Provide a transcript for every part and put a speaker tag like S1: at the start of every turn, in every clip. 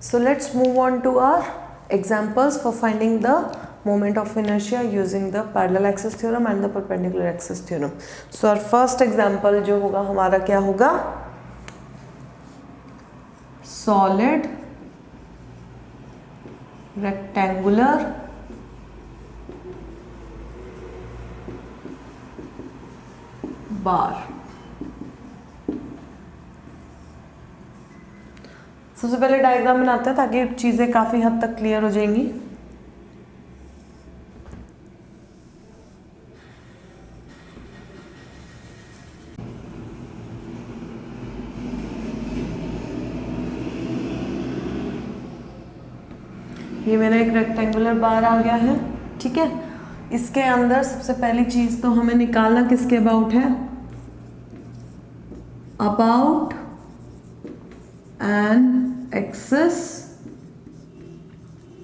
S1: So let's move on to our examples for finding the moment of inertia using the parallel axis theorem and the perpendicular axis theorem. So our first example जो होगा हमारा क्या होगा, solid rectangular bar. सबसे पहले diagram बनाते हैं ताकि चीज़ें काफ़ी हद तक क्लियर हो जाएंगी. ये मेरा एक रेक्टेंगुलर बार आ गया है, ठीक है. इसके अंदर सबसे पहली चीज़ तो हमें निकालना किसके अबाउट है, about an axis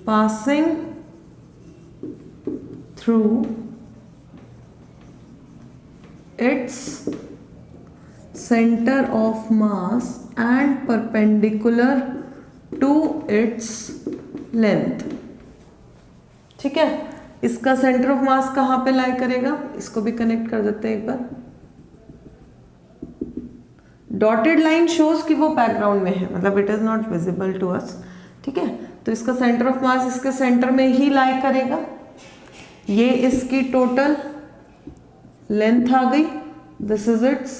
S1: passing through its center of mass and perpendicular to its length. ठीक है, इसका सेंटर ऑफ मास कहाँ पे लाई करेगा, इसको भी कनेक्ट कर देते हैं एक बार. डॉटेड लाइन शोज कि वो बैकग्राउंड में है, मतलब it is not visible to us. ठीक है, तो इसका सेंटर ऑफ मास इसके सेंटर में ही लाई करेगा. ये इसकी टोटल लेंथ आ गई, this is its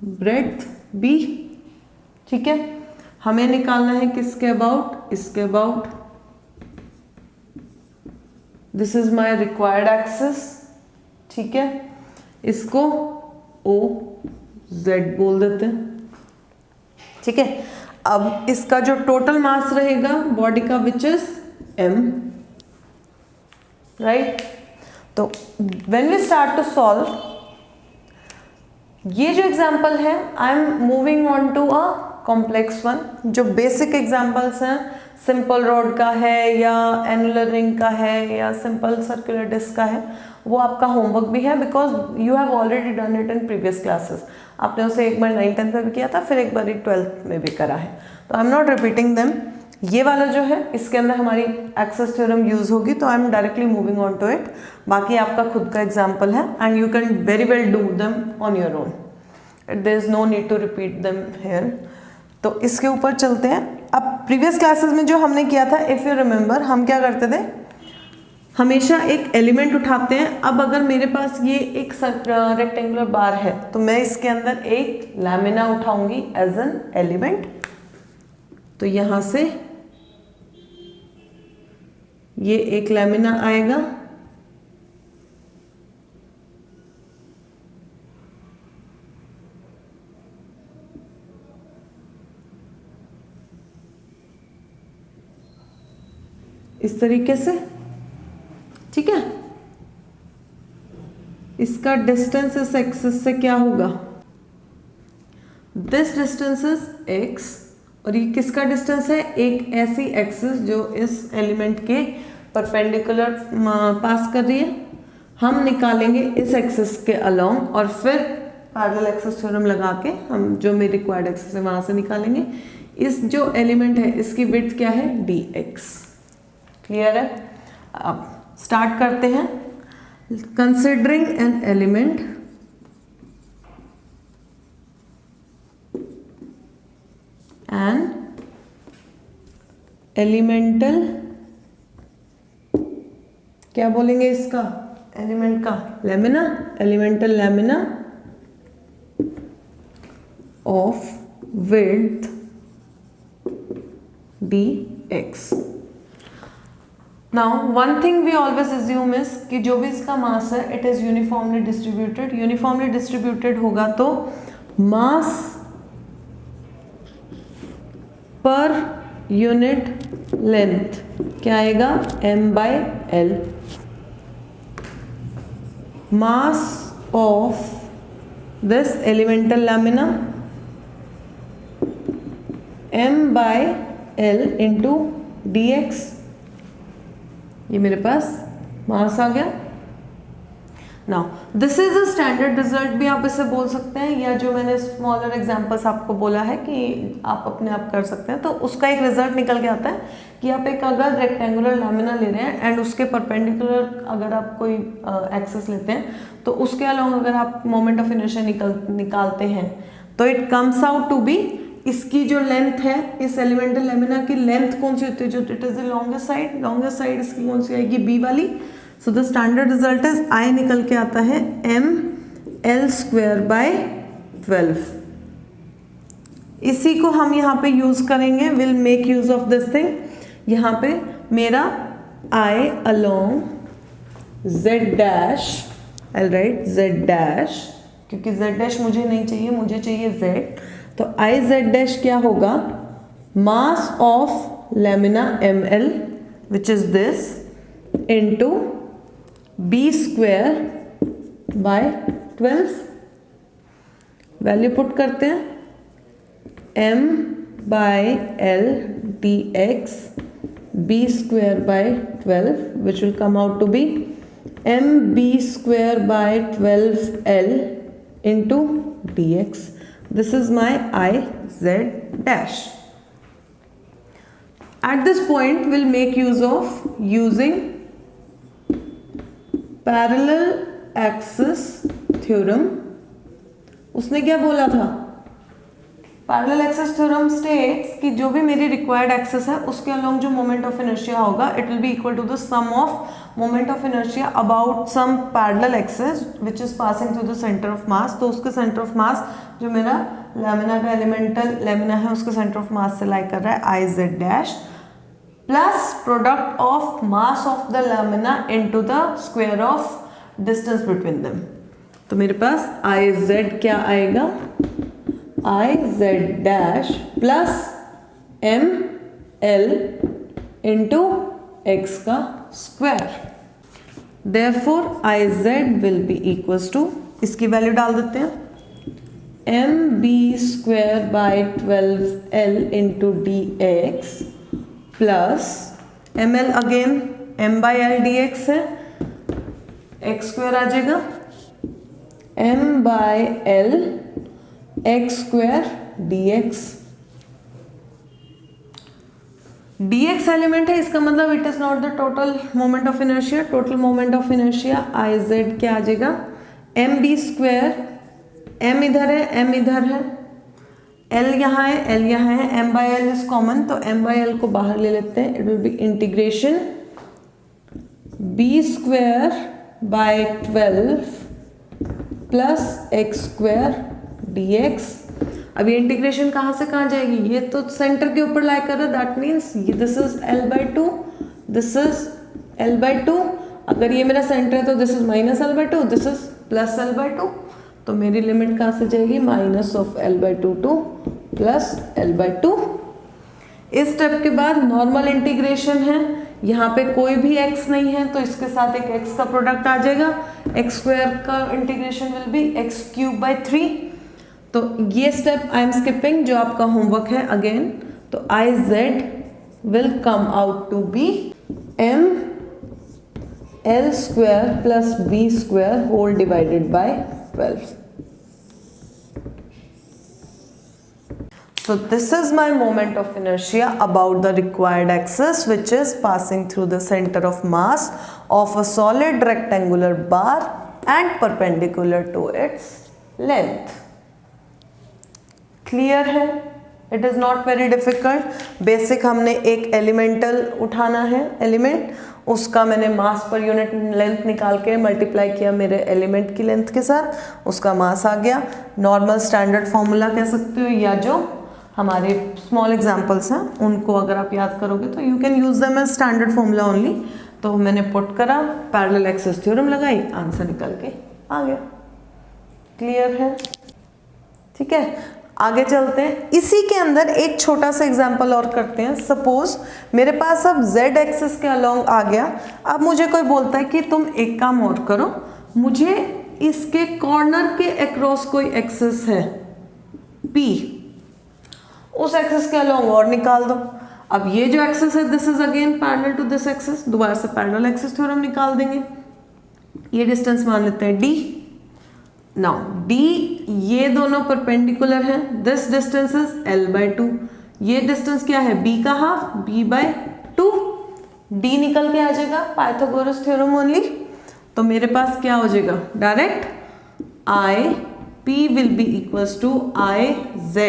S1: breadth B. ठीक है, हमें निकालना है किसके अबाउट, इसके about. This is my required axis. ठीक है, इसको ओ जेड बोल देते हैं. ठीक है, अब इसका जो टोटल मास रहेगा बॉडी का विच इज m, राइट. तो when we start to solve, ये जो एग्जांपल है I am moving on to a complex one. जो बेसिक एग्जांपल्स हैं, सिंपल रॉड का है या एनुलर रिंग का है या सिंपल सर्कुलर डिस्क का है, वो आपका होमवर्क भी है because you have already done it in previous classes. आपने उसे एक बार 9th-10th में भी किया था, फिर एक बार 12th में भी करा है, तो I am not repeating them. ये वाला जो है इसके अंदर हमारी एक्सिस थ्योरम यूज होगी, तो I am directly moving on to it. बाकी आपका खुद का एग्जाम्पल है and you can very well do them on your own. There is no need to repeat them here. तो इसके ऊपर चलते हैं. अब प्रीवियस क्लासेस में जो हमने किया था, इफ़ यू रिमेंबर, हम क्या करते थे, हमेशा एक एलिमेंट उठाते हैं. अब अगर मेरे पास ये एक रेक्टेंगुलर बार है तो मैं इसके अंदर एक लैमिना उठाऊंगी एज एन एलिमेंट. तो यहां से ये एक लैमिना आएगा, इस तरीके से. ठीक है, इसका डिस्टेंस इस एक्सिस से क्या होगा, दिस डिस्टेंस इज एक्स. और ये किसका डिस्टेंस है, एक ऐसी एक्सिस जो इस एलिमेंट के परपेंडिकुलर पास कर रही है. हम निकालेंगे इस एक्सिस के अलोंग और फिर पैरेलल एक्सिस थ्योरम लगा के हम जो मेरी रिक्वायर्ड एक्सिस है वहां से निकालेंगे. इस जो एलिमेंट है इसकी विड्थ क्या है, dx. क्लियर है. अब स्टार्ट करते हैं. Considering an element and elemental, क्या बोलेंगे इसका, एलिमेंट का lamina, elemental lamina of width dx. Now one thing we always assume is कि जो भी इसका मास है it is uniformly distributed. Uniformly distributed होगा तो मास पर यूनिट लेंथ क्या आएगा, m/l. Mass of this elemental lamina m/l into dx. ये मेरे पास मास आ गया. Now this is a standard result भी आप इसे बोल सकते हैं, या जो मैंने स्मॉलर एग्जांपल्स आपको बोला है कि आप अपने आप कर सकते हैं, तो उसका एक रिजल्ट निकल के आता है कि आप एक अगर रेक्टेंगुलर लैमिना ले रहे हैं एंड उसके परपेंडिकुलर अगर आप कोई एक्सिस लेते हैं तो उसके अलोंग अगर आप मोमेंट ऑफ इनर्शिया निकालते हैं तो it comes out to be, इसकी जो लेंथ है इस एलिमेंटल लैमिना की लेंथ कौन सी होती है, जो it is the longest side इसकी कौन सी आएगी, बी वाली। So the standard result is I निकल के आता है ml²/12। इसी को हम यहाँ पे यूज करेंगे, will make use of this thing. यहाँ पे मेरा I along z' I right z', क्योंकि z' मुझे नहीं चाहिए, मुझे चाहिए z, तो Iz' क्या होगा, mass of lamina ml which is this into b²/12। Value put करते हैं, m/l dx b²/12 which will come out to be mb²/12l into dx. This is my Iz'. At this point we'll make use of using parallel axis theorem. उसने क्या बोला था, parallel axis theorem states कि जो भी मेरी required axis है उसके अलोंग जो मोमेंट ऑफ इनर्शिया होगा it will be equal to the sum of moment of inertia about some parallel axis which is passing through the centre of mass. तो उसके सेंटर ऑफ मास जो मेरा lamina का elemental lamina है उसके centre of मास से लाई कर रहा है Iz' plus product of mass of the lamina into the square of distance between them. तो मेरे पास Iz क्या आएगा, Iz' plus ml into x का square. Therefore Iz will be equals to, इसकी वैल्यू डाल देते हैं, mb²/12l into dx plus ml again m/l dx है, x² आ जाएगा m/l x² dx। dx element है, इसका मतलब it is not the total moment of inertia. Total moment of inertia Iz क्या आ जाएगा, mb², m इधर है m इधर है, l यहाँ है l यहाँ है, m/l इज कॉमन तो m/l को बाहर ले लेते हैं, it will B integration b²/12 plus x² dx। अब ये इंटीग्रेशन कहाँ से कहाँ जाएगी, ये तो सेंटर के ऊपर लाई कर रहा है, that means this is l/2, this is l/2। अगर ये मेरा सेंटर है तो this is -l/2, this is plus l/2, तो मेरी लिमिट कहाँ से जाएगी, minus of l/2 two plus l/2। इस स्टेप के बाद नॉर्मल इंटीग्रेशन है, यहाँ पे कोई भी x नहीं है तो इसके साथ एक x का प्रोडक्ट आ जाएगा, x² का इंटीग्रेशन विल बी x³/3। तो ये स्टेप आई एम स्किपिंग, जो आपका होमवर्क है अगेन। तो Iz will come out to be ml² plus b² whole divided by 12। So this is my moment of inertia about the required axis which is passing through the center of mass of a solid rectangular bar and perpendicular to its length. Clear है? It is not very difficult. Basic हमने एक elemental उठाना है, element, उसका मैंने मास per unit length निकाल के multiply किया मेरे एलिमेंट की लेंथ के साथ, उसका मास आ गया। नॉर्मल स्टैंडर्ड फॉर्मूला कह सकते हो, या जो हमारे स्मॉल एग्जांपल्स हैं उनको अगर आप याद करोगे तो you can use them as standard formula only. तो मैंने पुट करा, पैरेलल एक्सिस थ्योरम लगाई, आंसर निकल के आ गया। क्लियर है? ठीक है, आगे चलते हैं। इसी के अंदर एक छोटा सा एग्जांपल और करते हैं। सपोज मेरे पास अब z एक्सिस के अलोंग आ गया। अब मुझे कोई बोलता है कि तुम एक काम और करो, मुझे इसके कॉर्नर के अक्रॉस कोई एक्सिस है p, उस एक्सिस के अलोंग और निकाल दो। अब ये जो एक्सिस है this is again parallel to this axis, दोबारा से पैरेलल एक्सिस थ्योरम निकाल देंगे। ये डिस्टेंस मान लेते हैं d। नाउ d ये दोनों परपेंडिकुलर हैं, दिस डिस्टेंस इज l/2। ये डिस्टेंस क्या है, b का हाफ, b/2। d निकल के आ जाएगा पाइथागोरस थ्योरम ओनली। तो मेरे पास क्या हो जाएगा, direct I P will be equals to IZ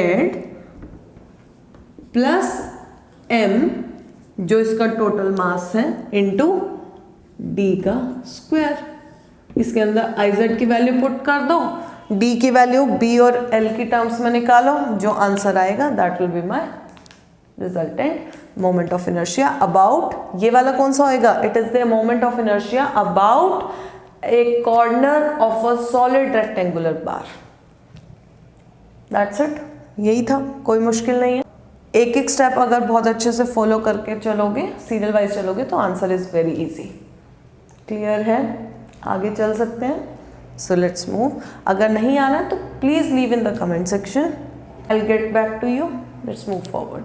S1: plus m जो इसका टोटल मास है इनटू d का स्क्वायर। इसके अंदर IZ की वैल्यू पुट कर दो, d की वैल्यू b और l की टर्म्स में निकालो, जो आंसर आएगा that will be my resultant moment of inertia about, ये वाला कौन सा होएगा, it is the moment of inertia about A corner of a solid rectangular bar. That's it, यही था, कोई मुश्किल नहीं है। एक एक स्टेप अगर बहुत अच्छे से फॉलो करके चलोगे, सीरियल वाइज चलोगे, तो answer is very easy. Clear है, आगे चल सकते हैं। So let's move. अगर नहीं आना तो please leave in the comment section, I will get back to you. Let's move forward.